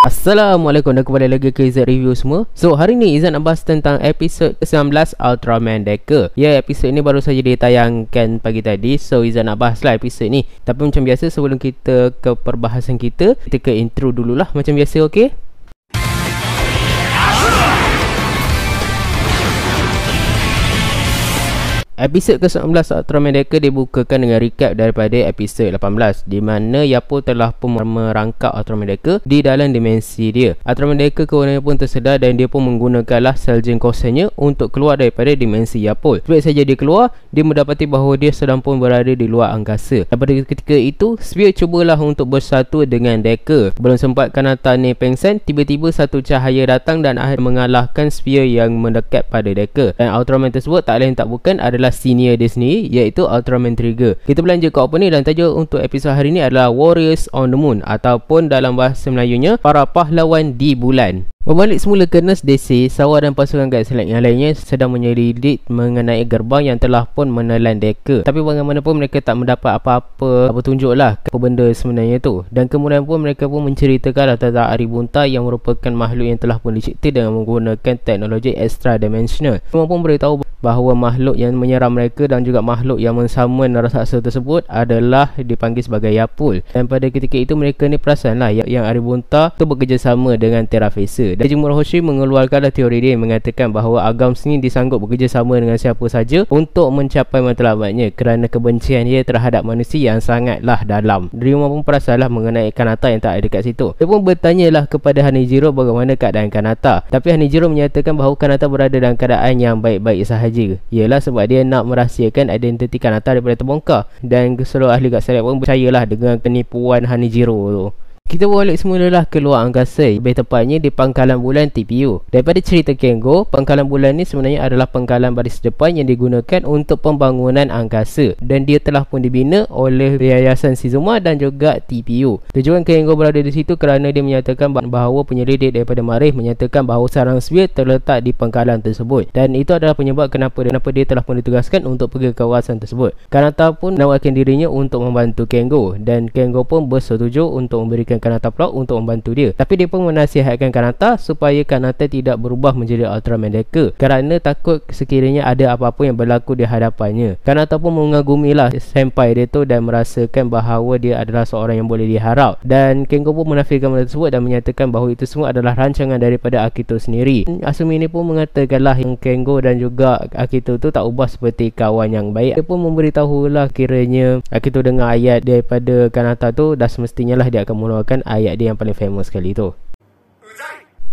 Assalamualaikum dan kembali lagi ke Izzat Review semua. So hari ni Izzat nak bahas tentang episod 19 Ultraman Deca. Ya, episod ni baru saja ditayangkan pagi tadi. So Izzat nak bahas lah episod ni. Tapi macam biasa sebelum kita ke perbahasan kita ke intro dululah macam biasa, okey? Episod ke-19 Ultraman Deca dibukakan dengan recap daripada episod 18, di mana Yapo telah pun merangkap Ultraman Deca di dalam dimensi dia. Ultraman Deca kewenangannya pun tersedar dan dia pun menggunakanlah sel jin kosennya untuk keluar daripada dimensi Yapo. Sebab saja dia keluar, dia mendapati bahawa dia sedang pun berada di luar angkasa. Dan pada ketika itu, Sphere cubalah untuk bersatu dengan Deca. Belum sempat Kanata ni pengsan, tiba-tiba satu cahaya datang dan mengalahkan Sphere yang mendekat pada Deca. Dan Ultraman tersebut tak lain tak bukan adalah senior dia sendiri, iaitu Ultraman Trigger. Kita belanja kat opening dan tajuk untuk episod hari ni adalah Warriors on the Moon, ataupun dalam bahasa Melayunya para pahlawan di bulan. Berbalik semula ke Nurse DC, Sawa dan pasukan Guard Select yang lainnya sedang menyelidik mengenai gerbang yang telah pun menelan Deca. Tapi bagaimanapun mereka tak mendapat apa-apa petunjuk lah apa benda sebenarnya tu. Dan kemudian pun mereka pun menceritakan tentang Aribunta yang merupakan makhluk yang telah pun dicipta dengan menggunakan teknologi extra dimensional. Mereka pun beritahu bahawa makhluk yang menyerang mereka dan juga makhluk yang mensummon raksasa tersebut adalah dipanggil sebagai Yapul. Dan pada ketika itu mereka ni perasan lah yang Aribunta tu bekerjasama dengan Terrafacer. Dan Jumur Hoshi mengeluarkan teori dia yang mengatakan bahawa Agams ni disanggup bekerjasama dengan siapa saja untuk mencapai matlabatnya kerana kebencian dia terhadap manusia yang sangatlah dalam. Ryoma pun perasanlah mengenai Kanata yang tak ada dekat situ. Dia pun bertanyalah kepada Hanejiro bagaimana keadaan Kanata. Tapi Hanejiro menyatakan bahawa Kanata berada dalam keadaan yang baik-baik sahaja. Ialah sebab dia nak merahsiakan identiti Kanata daripada terbongkar. Dan seluruh ahli Guard Select pun percayalah dengan penipuan Hanejiro tu. Kita balik semulalah ke luar angkasa, lebih tepatnya di pangkalan bulan TPU. Daripada cerita Kengo, pangkalan bulan ni sebenarnya adalah pangkalan baris depan yang digunakan untuk pembangunan angkasa, dan dia telah pun dibina oleh Yayasan Shizuma dan juga TPU. Tujuan Kengo berada di situ kerana dia menyatakan bahawa penyelidik daripada Marih menyatakan bahawa sarang Sphere terletak di pangkalan tersebut, dan itu adalah penyebab kenapa dia telah pun ditugaskan untuk pergi ke kawasan tersebut. Kanata pun menawarkan dirinya untuk membantu Kengo, dan Kengo pun bersetuju untuk memberikan Kanata pula untuk membantu dia. Tapi dia pun menasihatkan Kanata supaya Kanata tidak berubah menjadi Ultraman Deca kerana takut sekiranya ada apa-apa yang berlaku di hadapannya. Kanata pun mengagumilah senpai dia tu dan merasakan bahawa dia adalah seorang yang boleh diharap. Dan Kengo pun menafikan benda tersebut dan menyatakan bahawa itu semua adalah rancangan daripada Akito sendiri. Asumi ni pun mengatakanlah yang Kengo dan juga Akito tu tak ubah seperti kawan yang baik. Dia pun memberitahulah kiranya Akito dengar ayat daripada Kanata tu dah semestinya lah dia akan mengeluarkan ayat dia yang paling famous sekali tu.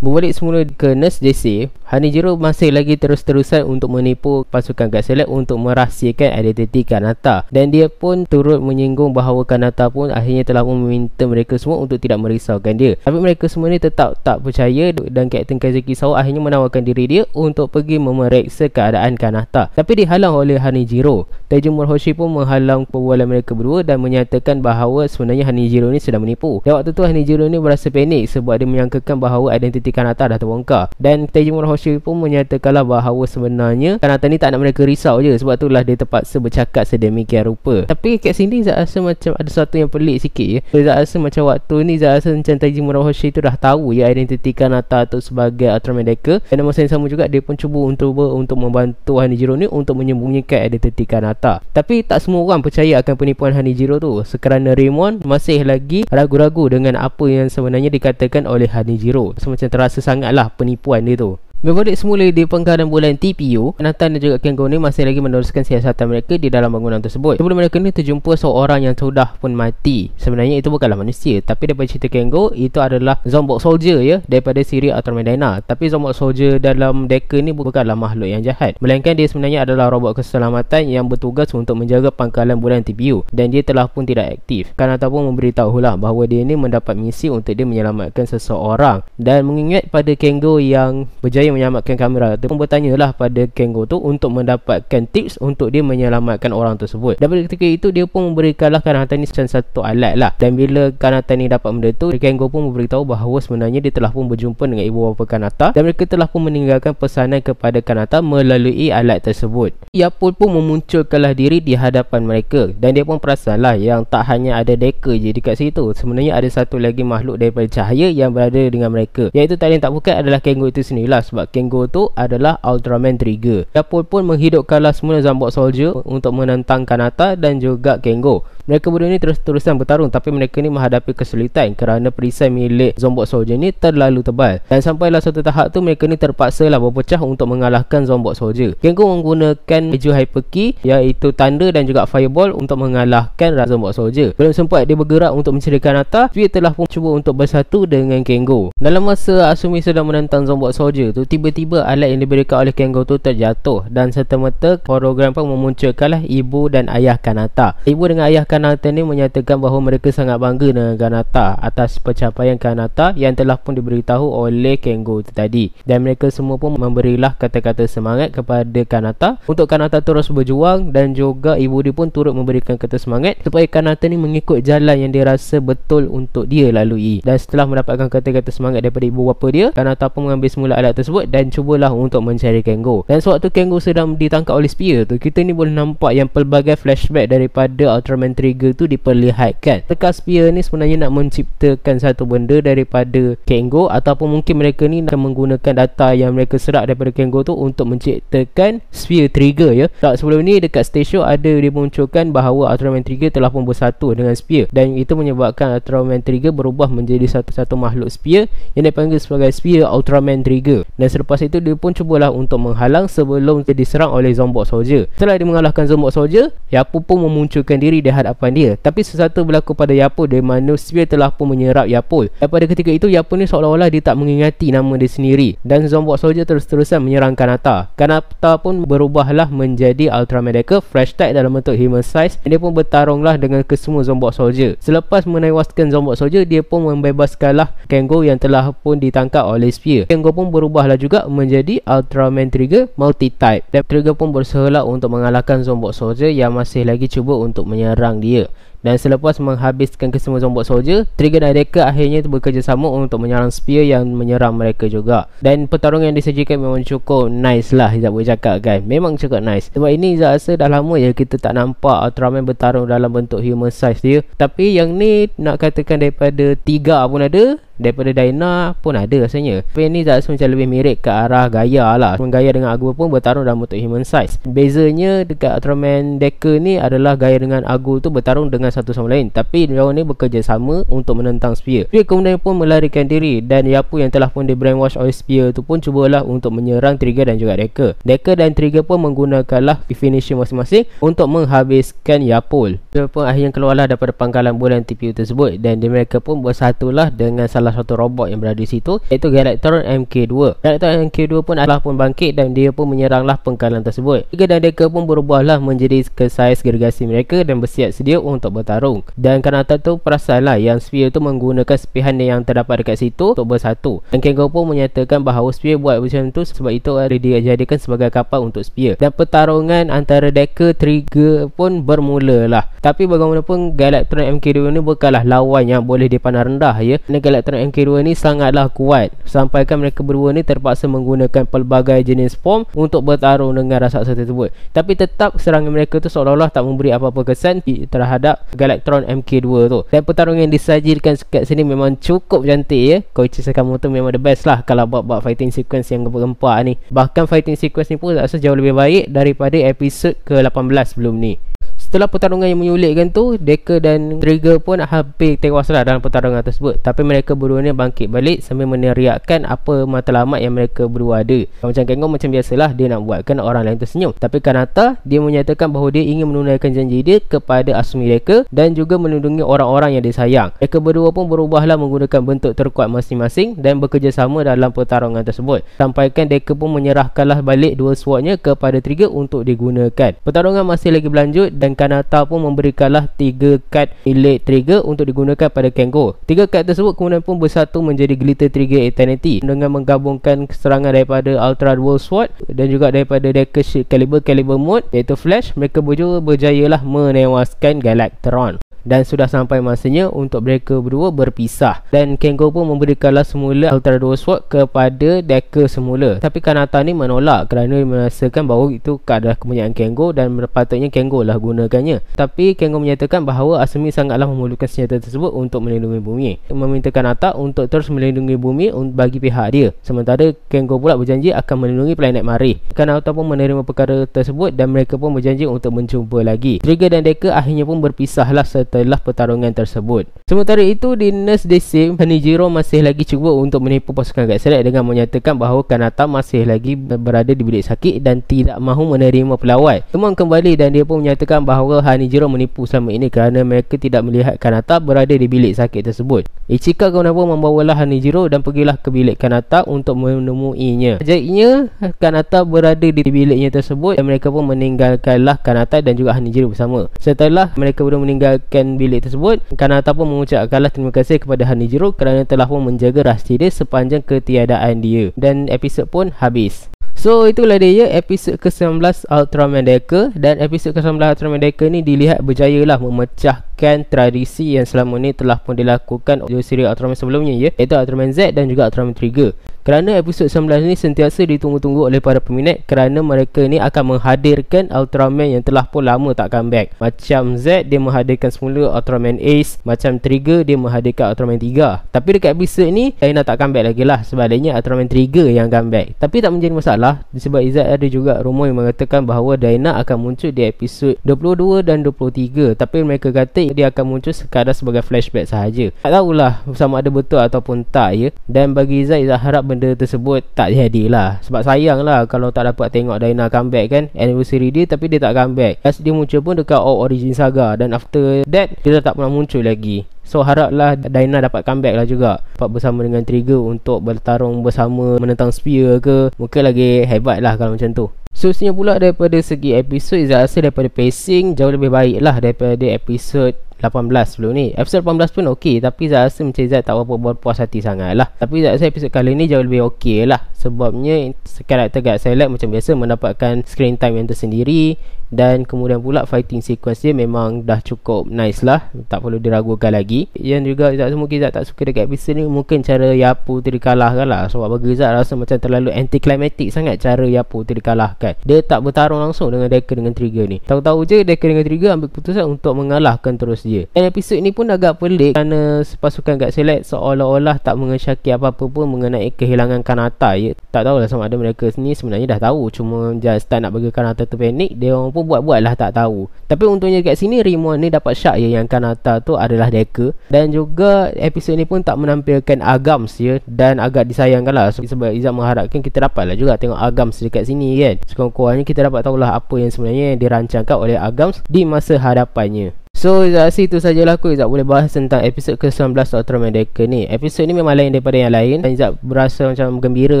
Berbalik semula ke Nurse DC, Hanejiro masih lagi terus-terusan untuk menipu pasukan Guard Select untuk merahsiakan identiti Kanata. Dan dia pun turut menyinggung bahawa Kanata pun akhirnya telah meminta mereka semua untuk tidak merisaukan dia. Tapi mereka semua ni tetap tak percaya dan Kapten Kazuki Sawa akhirnya menawarkan diri dia untuk pergi memeriksa keadaan Kanata. Tapi dihalang oleh Hanejiro. Taijumur Hoshi pun menghalang perbualan mereka berdua dan menyatakan bahawa sebenarnya Hanejiro ni sedang menipu. Dan waktu tu Hanejiro ni berasa panik sebab dia menyangkakan bahawa identiti Kanata dah terbongkar. Dan Taijumur Hoshi pun menyatakanlah bahawa sebenarnya Kanata ni tak nak mereka risau je, sebab itulah dia terpaksa bercakap sedemikian rupa. Tapi kat sini Zat rasa macam ada sesuatu yang pelik sikit ya. Zat rasa macam waktu ni Zat rasa macam Taijumur Hoshi tu dah tahu ya identiti Kanata tu sebagai Ultraman Deca. Dan masa yang sama juga dia pun cuba untuk membantu Hanejiro ni untuk menyembunyikan identiti Kanata. Tapi tak semua orang percaya akan penipuan Hanejiro tu, sekerana Raymond masih lagi ragu-ragu dengan apa yang sebenarnya dikatakan oleh Hanejiro. So macam terasa sangatlah penipuan dia tu. Berbalik semula di pangkalan bulan TPU, Nathan dan juga Kengo ni masih lagi meneruskan siasatan mereka di dalam bangunan tersebut. Sebelum mereka ni terjumpa seorang yang sudah pun mati. Sebenarnya itu bukanlah manusia, tapi daripada cerita Kengo, itu adalah Zombot Soldier ya, daripada siri Ultraman Dyna. Tapi Zombot Soldier dalam Deca ni bukanlah makhluk yang jahat, melainkan dia sebenarnya adalah robot keselamatan yang bertugas untuk menjaga pangkalan bulan TPU. Dan dia telah pun tidak aktif. Kanata pun memberitahulah bahawa dia ni mendapat misi untuk dia menyelamatkan seseorang. Dan mengingat pada Kengo yang berjaya yang menyelamatkan kamera tu pun bertanyalah pada Kengo tu untuk mendapatkan tips untuk dia menyelamatkan orang tersebut. Dan pada ketika itu dia pun memberikanlah Kanata ni macam satu alat lah. Dan bila Kanata ni dapat benda tu, Kengo pun memberitahu bahawa sebenarnya dia telah pun berjumpa dengan ibu bapa Kanata dan mereka telah pun meninggalkan pesanan kepada Kanata melalui alat tersebut. Yapol pun memunculkanlah diri di hadapan mereka dan dia pun perasanlah yang tak hanya ada Decker je dekat situ. Sebenarnya ada satu lagi makhluk daripada cahaya yang berada dengan mereka, iaitu tak lain tak bukan adalah Kengo itu sendirilah, sebab Kengo tu adalah Ultraman Trigger. Yapol pun menghidupkanlah semua Zambot Soldier untuk menentang Kanata dan juga Kengo. Mereka berdua ni terus-terusan bertarung, tapi mereka ni menghadapi kesulitan kerana perisai milik Zombot Soldier ni terlalu tebal. Dan sampailah satu tahap tu mereka ni terpaksa lah berpecah untuk mengalahkan Zombot Soldier. Kengo menggunakan baju Hyper Key iaitu tanda dan juga Fireball untuk mengalahkan Zombot Soldier. Belum sempat dia bergerak untuk mencari Kanata, dia telah pun cuba untuk bersatu dengan Kengo. Dalam masa Asumi sedang menentang Zombot Soldier tu, tiba-tiba alat yang diberikan oleh Kengo tu terjatuh dan serta-merta hologram pun memunculkanlah ibu dan ayah Kanata. Ibu dengan ayah Kanata ni menyatakan bahawa mereka sangat bangga dengan Kanata atas pencapaian Kanata yang telah pun diberitahu oleh Kengo itu tadi. Dan mereka semua pun memberilah kata-kata semangat kepada Kanata untuk Kanata terus berjuang, dan juga ibu dia pun turut memberikan kata semangat supaya Kanata ni mengikut jalan yang dia rasa betul untuk dia lalui. Dan setelah mendapatkan kata-kata semangat daripada ibu bapa dia, Kanata pun mengambil semula alat tersebut dan cubalah untuk mencari Kengo. Dan sewaktu Kengo sedang ditangkap oleh Spear tu, kita ni boleh nampak yang pelbagai flashback daripada Ultraman Trigger tu diperlihatkan. Adakah Spear ni sebenarnya nak menciptakan satu benda daripada Kengo, ataupun mungkin mereka ni akan menggunakan data yang mereka serap daripada Kengo tu untuk menciptakan Spear Trigger ya. Tak, sebelum ni dekat stage show ada dimunculkan bahawa Ultraman Trigger telah pun bersatu dengan Spear, dan itu menyebabkan Ultraman Trigger berubah menjadi satu mahmakhluk Spear yang dipanggil sebagai Spear Ultraman Trigger. Dan selepas itu dia pun cubalah untuk menghalang sebelum dia diserang oleh Zombot Soldier. Setelah dia mengalahkan Zombot Soldier, Yapo pun memunculkan diri di hadapan dia. Tapi sesuatu berlaku pada Yapo di mana Spear telah pun menyerap Yapo. Dan pada ketika itu Yapo ni seolah-olah dia tak mengingati nama dia sendiri, dan Zombot Soldier terus-terusan menyerang Kanata. Kanata pun berubahlah menjadi Ultraman Decker Fresh Tag dalam bentuk human size, dan dia pun bertarunglah dengan kesemua Zombot Soldier. Selepas menewaskan Zombot Soldier, dia pun membebaskanlah Kengo yang telah pun ditangkap oleh Spear. Kengo pun berubahlah juga menjadi Ultraman Trigger Multi-Type, dan Trigger pun berusaha untuk mengalahkan Zombot Soldier yang masih lagi cuba untuk menyerang dia. Dan selepas menghabiskan kesemua Zombot Soldier, Trigger dan Decker akhirnya bekerjasama untuk menyerang Spear yang menyerang mereka juga. Dan pertarungan yang disajikan memang cukup nice lah, Izzat boleh cakap kan. Memang cukup nice. Sebab ini Izzat rasa dah lama ya kita tak nampak Ultraman bertarung dalam bentuk human size dia. Tapi yang ni nak katakan daripada Tiga pun ada, daripada Dyna pun ada rasanya. Tapi ni Izzat rasa macam lebih mirip ke arah Gaia lah. Gaia dengan Agu pun bertarung dalam bentuk human size. Bezanya dekat Ultraman Decker ni adalah Gaia dengan Agu tu bertarung dengan satu sama lain, tapi mereka ni bekerjasama untuk menentang Spear. Spear kemudian pun melarikan diri, dan Yapo yang telah pun di brainwash oleh Spear tu pun cubalah untuk menyerang Trigger dan juga Decker. Decker dan Trigger pun menggunakanlah finisher masing-masing untuk menghabiskan Yapo. Mereka pun akhirnya keluarlah daripada pangkalan bulan TPU tersebut, dan mereka pun bersatulah dengan salah satu robot yang berada di situ, iaitu Galactron MK2. Galactron MK2 pun adalah pun bangkit, dan dia pun menyeranglah pangkalan tersebut. Trigger dan Decker pun berubahlah menjadi ke saiz gergasi mereka dan bersiap sedia untuk bertarung. Dan Kanata tu perasanlah yang Spear tu menggunakan sepihan yang terdapat dekat situ untuk bersatu. Dan Kengo pun menyatakan bahawa Spear buat macam tu sebab itu ada dijadikan sebagai kapal untuk Spear. Dan pertarungan antara Decker Trigger pun bermula lah. Tapi bagaimanapun Galactron MK2 ni bukanlah lawan yang boleh dipandang rendah ya. Dan Galactron MK2 ni sangatlah kuat, sampaikan mereka berdua ni terpaksa menggunakan pelbagai jenis form untuk bertarung dengan raksasa tersebut. Tapi tetap serangan mereka tu seolah-olah tak memberi apa-apa kesan terhadap Galactron MK2 tu. Dan pertarungan yang disajikan kat sini memang cukup cantik ya. Koichi Sakamoto memang the best lah kalau buat fighting sequence yang gempak ni. Bahkan fighting sequence ni pun rasa jauh lebih baik daripada episod ke-18 sebelum ni. Setelah pertarungan yang menyulitkan tu, Decker dan Trigger pun hampir tewaslah dalam pertarungan tersebut. Tapi mereka berdua ni bangkit balik sambil meneriakkan apa matlamat yang mereka berdua ada. Macam Kengo macam biasalah dia nak buatkan orang lain tersenyum. Tapi Kanata dia menyatakan bahawa dia ingin menunaikan janji dia kepada Asumi Decker dan juga melindungi orang-orang yang dia sayang. Mereka berdua pun berubahlah menggunakan bentuk terkuat masing-masing dan bekerjasama dalam pertarungan tersebut. Sampaikan Decker pun menyerahkanlah balik dua swordnya kepada Trigger untuk digunakan. Pertarungan masih lagi berlanjut dan Kanata pun memberikanlah 3 kad milik trigger untuk digunakan pada Kengo. 3 kad tersebut kemudian pun bersatu menjadi Glitter Trigger Eternity dengan menggabungkan serangan daripada Ultra Dual Sword dan juga daripada Decker Shield Caliber mode iaitu Flash. Mereka berdua berjayalah menewaskan Galactron. Dan sudah sampai masanya untuk mereka berdua berpisah. Dan Kengo pun memberikanlah semula Ultra Dual Sword kepada Decker semula. Tapi Kanata ni menolak kerana merasakan bahawa itu adalah kepunyaan Kengo dan patutnya Kengo lah gunakannya. Tapi Kengo menyatakan bahawa Asumi sangatlah memerlukan senjata tersebut untuk melindungi bumi. Meminta Kanata untuk terus melindungi bumi bagi pihak dia. Sementara Kengo pula berjanji akan melindungi planet Marih. Kanata pun menerima perkara tersebut dan mereka pun berjanji untuk menjumpa lagi. Trigger dan Decker akhirnya pun berpisahlah setelah pertarungan tersebut. Sementara itu di Nurse Decim, Hanijiro masih lagi cuba untuk menipu pasukan Guard Select dengan menyatakan bahawa Kanata masih lagi berada di bilik sakit dan tidak mahu menerima pelawat. Temuan kembali dan dia pun menyatakan bahawa Hanijiro menipu selama ini kerana mereka tidak melihat Kanata berada di bilik sakit tersebut. Ichika kemudian pun membawalah Hanijiro dan pergilah ke bilik Kanata untuk menemuinya. Ajaibnya Kanata berada di biliknya tersebut dan mereka pun meninggalkanlah Kanata dan juga Hanijiro bersama. Setelah mereka berdua meninggalkan bilik tersebut, Kanata pun mengucapkanlah terima kasih kepada Hanijiro kerana telah pun menjaga rahsia dia sepanjang ketiadaan dia. Dan episod pun habis. So itulah dia episod ke-19 Ultraman Decker. Dan episod ke-19 Ultraman Decker ni dilihat berjayalah memecahkan tradisi yang selama ni telah pun dilakukan oleh siri Ultraman sebelumnya, iaitu Ultraman Z dan juga Ultraman Trigger. Kerana episod 19 ni sentiasa ditunggu-tunggu oleh para peminat kerana mereka ni akan menghadirkan Ultraman yang telah pun lama tak comeback. Macam Z, dia menghadirkan semula Ultraman Ace. Macam Trigger, dia menghadirkan Ultraman 3. Tapi dekat episod ni Dyna tak comeback lagi lah. Sebaliknya Ultraman Trigger yang comeback. Tapi tak menjadi masalah, sebab Izzat ada juga rumor yang mengatakan bahawa Dyna akan muncul di episod 22 dan 23. Tapi mereka kata dia akan muncul sekadar sebagai flashback sahaja. Tak tahulah sama ada betul ataupun tak, Dan bagi Izzat harap benda tersebut tak jadilah. Sebab sayang lah kalau tak dapat tengok Dyna comeback kan, anniversary dia, tapi dia tak comeback. Last dia muncul pun dekat Origin Saga, dan after that dia tak pernah muncul lagi. So haraplah Dyna dapat comeback lah juga, dapat bersama dengan Trigger untuk bertarung bersama menentang Spear ke. Mungkin lagi hebat lah kalau macam tu. Seterusnya pula daripada segi episod, Izzat rasa daripada pacing jauh lebih baik lah daripada episod 18 sebelum ni. Episod 18 pun okey, tapi saya rasa macam Izzat tak berapa puas hati sangat lah. Tapi Izzat rasa episod kali ni jauh lebih okey lah. Sebabnya karakter Guard Select macam biasa mendapatkan screen time yang tersendiri. Dan kemudian pula fighting sequence dia memang dah cukup nice lah, tak perlu diragukan lagi. Yang juga Izzat mungkin Izzat tak suka dekat episod ni, mungkin cara Yapu tu dikalahkan lah. Sebab bagi Izzat rasa macam terlalu anticlimactic sangat cara Yapu tu dikalahkan. Dia tak bertarung langsung dengan Decker dengan Trigger ni. Tahu-tahu je Decker dengan Trigger ambil keputusan untuk mengalahkan terus dia. Dan episod ni pun agak pelik kerana pasukan Guard Select seolah-olah tak mengesyaki apa-apa pun mengenai kehilangan Kanata. Tak tahulah sama ada mereka ni sebenarnya dah tahu, cuma just tak nak bagi Kanata tu panik. Dia orang pun buat-buat lah tak tahu. Tapi untungnya kat sini Rimon ni dapat syak yang Kanata tu adalah Decker. Dan juga episod ni pun tak menampilkan Agams dan agak disayangkan lah. Sebab Izzat mengharapkan kita dapat lah juga tengok Agams dekat sini kan. Sekurang-kurangnya kita dapat tahulah apa yang sebenarnya dirancangkan oleh Agams di masa hadapannya. So Izzat rasa itu sajalah aku Izzat boleh bahas tentang episod ke-19 Ultraman Decker ni. Episod ni memang lain daripada yang lain, dan Izzat berasa macam gembira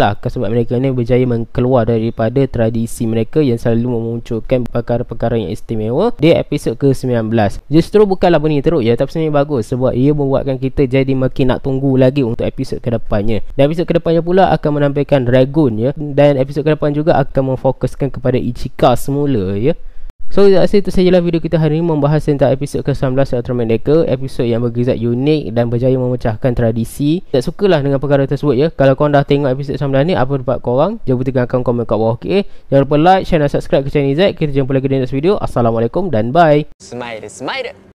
lah sebab mereka ni berjaya keluar daripada tradisi mereka yang selalu memunculkan perkara-perkara yang istimewa di episod ke-19. Justru bukanlah bunyi teruk tapi sebenarnya bagus sebab ia membuatkan kita jadi makin nak tunggu lagi untuk episod kedepannya. Dan episod kedepannya pula akan menampilkan Dragon dan episod kedepan juga akan memfokuskan kepada Ichika semula So Izzat rasa itu sajalah video kita hari ini membahas tentang episod ke-19 Ultraman Decker. Episod yang bagi Izzat unik dan berjaya memecahkan tradisi. Izzat sukalah dengan perkara tersebut Kalau korang dah tengok episod 19 ni, apa pendapat korang? Jangan lupa tinggalkan komen kat bawah, Jangan lupa like, share dan subscribe ke channel Izzat. Kita jumpa lagi di next video. Assalamualaikum dan bye. Smile.